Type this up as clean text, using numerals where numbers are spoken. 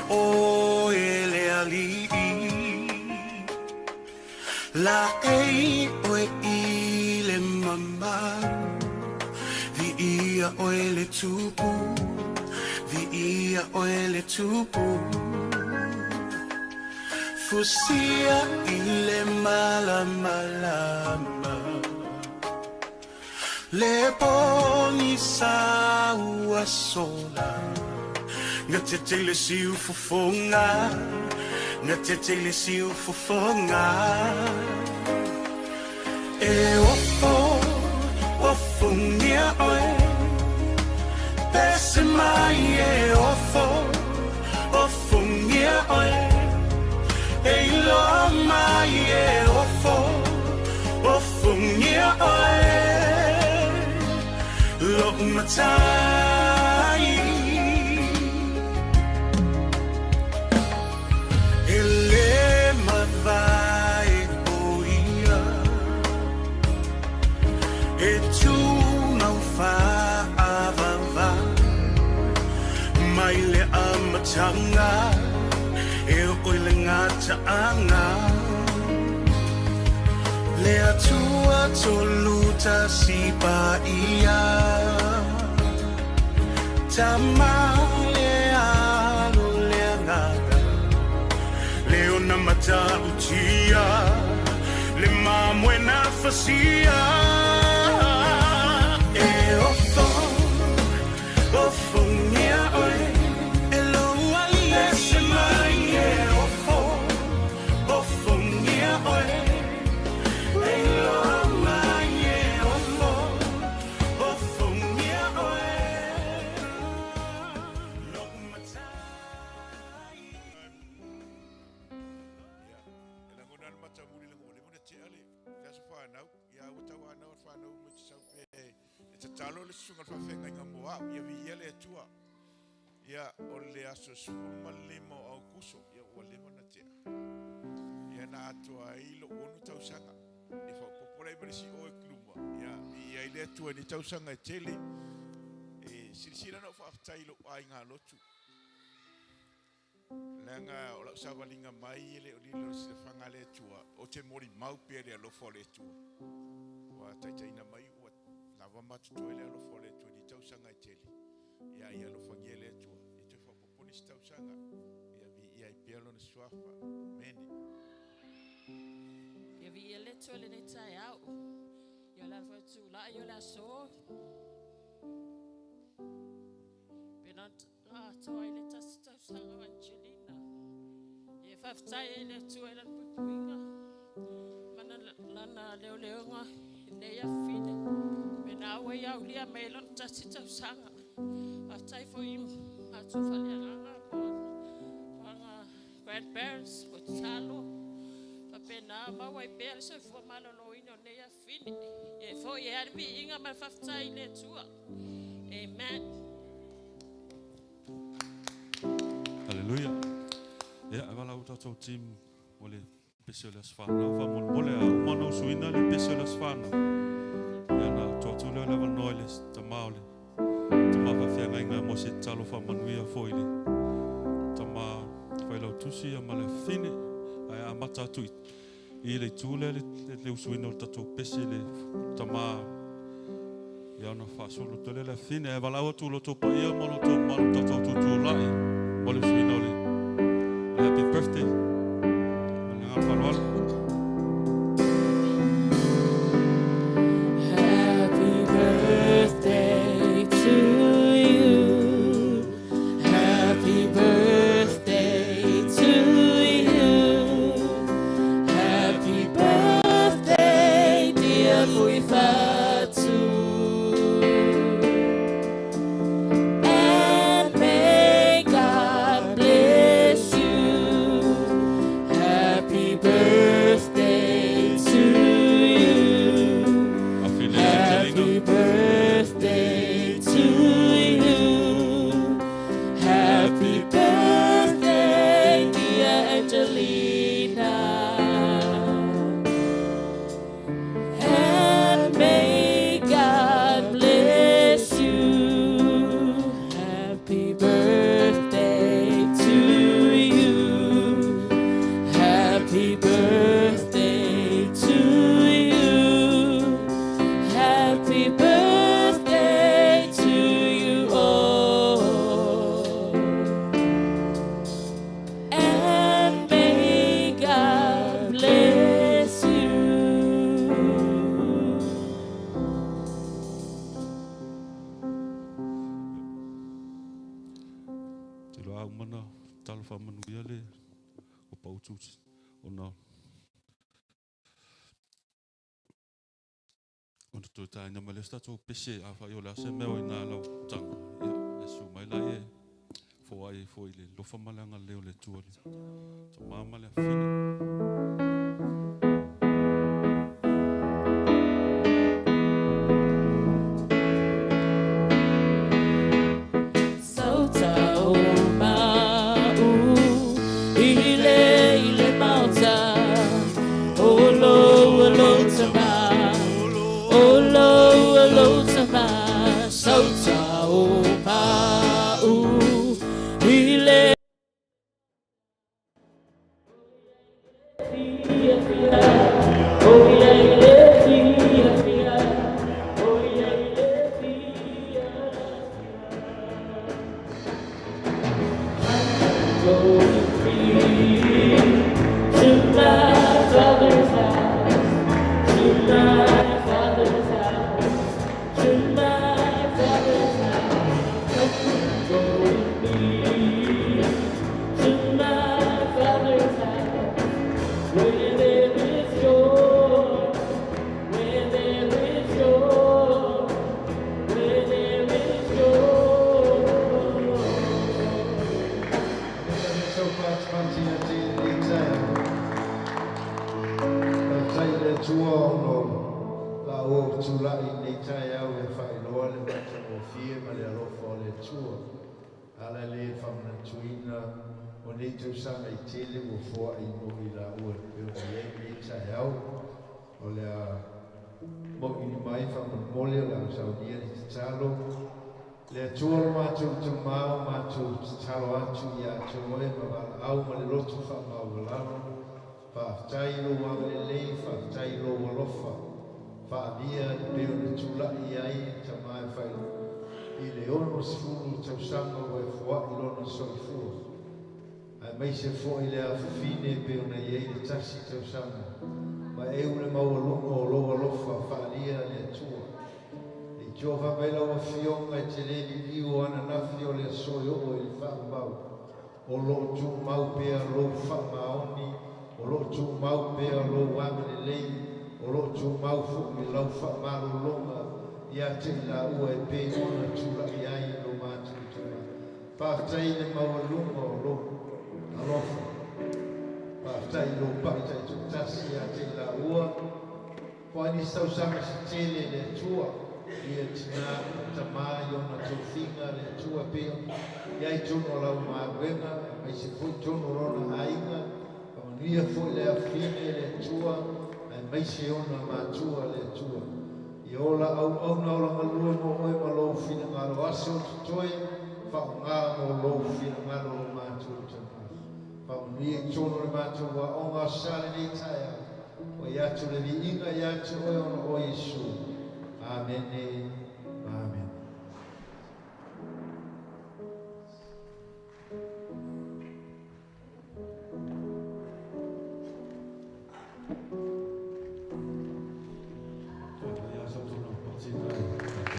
o ele ali la ei o ile mama vi ia o ele tupu vi ia o ele tupu fusia ile malama le poni sa ua sola nga te tele siu fofonga nga te tele siu fofonga e ofo ngia oe pese mai e ofo ngia oe e lo mai e ofo ngia oe lo matai Tanga e oile ngata anga le atua toluta sipa ia tama le alo le ngata le ona mata utia le mamwena fasia e ofo ngia oe Talo le sunga fa fenga nga moa ia vi ele tua ia o le aso suma limo au kuso ia o limo na tia ia na atua ilo onu tausanga e fa popore berisi o e kluma ia ia ile tua ni tausanga tele e silsila no fa tailo ai nga lotu langa o la savalinga mai ele o lilo se fanga le tua o te mori mau pere lo fo le tua wa taitaina mai lava matu toele alo fole tu ni tausanga tele ia ia lo fangele tu e te fa poponi tausanga ia vi ia pielo na swafa meni ia vi ele tu le ne tai au ia la fa tu la ia la so penat to ile tausanga Angelina ia fa tai ele tu ele pupuinga mana lana leoleonga ne ia fine na we ya ulia melon tasita sanga atai for him atu falianga panga grandparents with salo papena ma we per so for malo no ino ne ya fini e for ya bi inga ma fafta ile tua amen hallelujah ya wala uta team wale peselas fana fa mon mole a mano suina le peselas fana tule le vanoiles ta maule ta ma fa fianga inga mo se talo fa manuia foile ta ma fa lo tusi a male fine ai amata tu i le tule le usuino ta to pesile ta ma ya no fa solo tole le fine e vala o tu lo to pa ia mo lo to ma ta to tu lai mo le usuino le happy birthday na fa lo And may God Tilo au mana talo whamanuia le o paututi o na ona to taina ma le stato pese a fa yo la se me o ina lau tanga ia e su mai la e fo ai fo ile lo fa malanga le o le tuoli to mama le fine